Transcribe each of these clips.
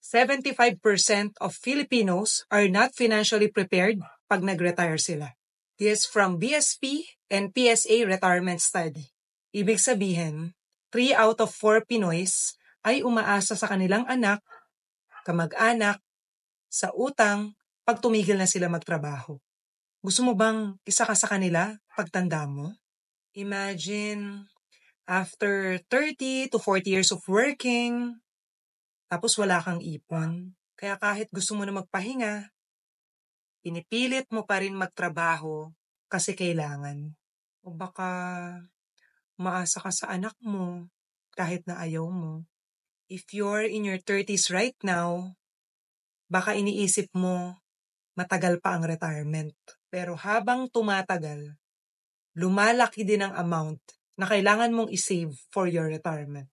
75% of Filipinos are not financially prepared pag nag-retire sila. This from BSP and PSA Retirement Study. Ibig sabihin, 3 out of 4 Pinoys ay umaasa sa kanilang anak, kamag-anak, sa utang pag tumigil na sila magtrabaho. Gusto mo bang isa ka sa kanila pagtanda mo? Imagine, after 30 to 40 years of working, tapos wala kang ipon. Kaya kahit gusto mo na magpahinga, pinipilit mo pa rin magtrabaho kasi kailangan. O baka umaasa ka sa anak mo kahit na ayaw mo. If you're in your 30s right now, baka iniisip mo matagal pa ang retirement. Pero habang tumatagal, lumalaki din ang amount na kailangan mong isave for your retirement.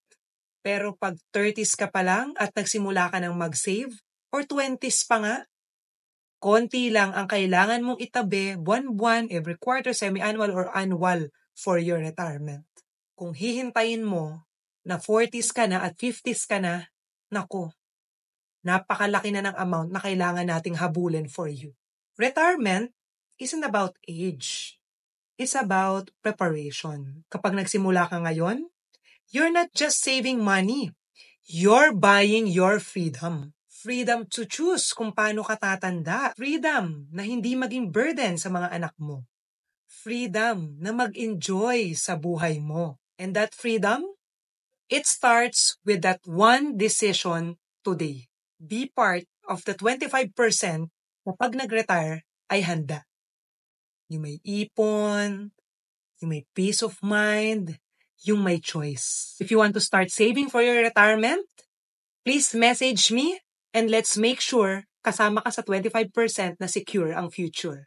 Pero pag 30s ka pa lang at nagsimula ka ng mag-save, or 20s pa nga, konti lang ang kailangan mong itabi buwan-buwan, every quarter, semi-annual, or annual for your retirement. Kung hihintayin mo na 40s ka na at 50s ka na, naku, napakalaki na ng amount na kailangan nating habulin for you. Retirement isn't about age. It's about preparation. Kapag nagsimula ka ngayon, you're not just saving money. You're buying your freedom. Freedom to choose kung paano ka tatanda. Freedom na hindi maging burden sa mga anak mo. Freedom na mag-enjoy sa buhay mo. And that freedom, it starts with that one decision today. Be part of the 25% na pag nag-retire ay handa. Yung may ipon, yung may peace of mind, yung may choice. If you want to start saving for your retirement, please message me and let's make sure kasama ka sa 25% na secure ang future.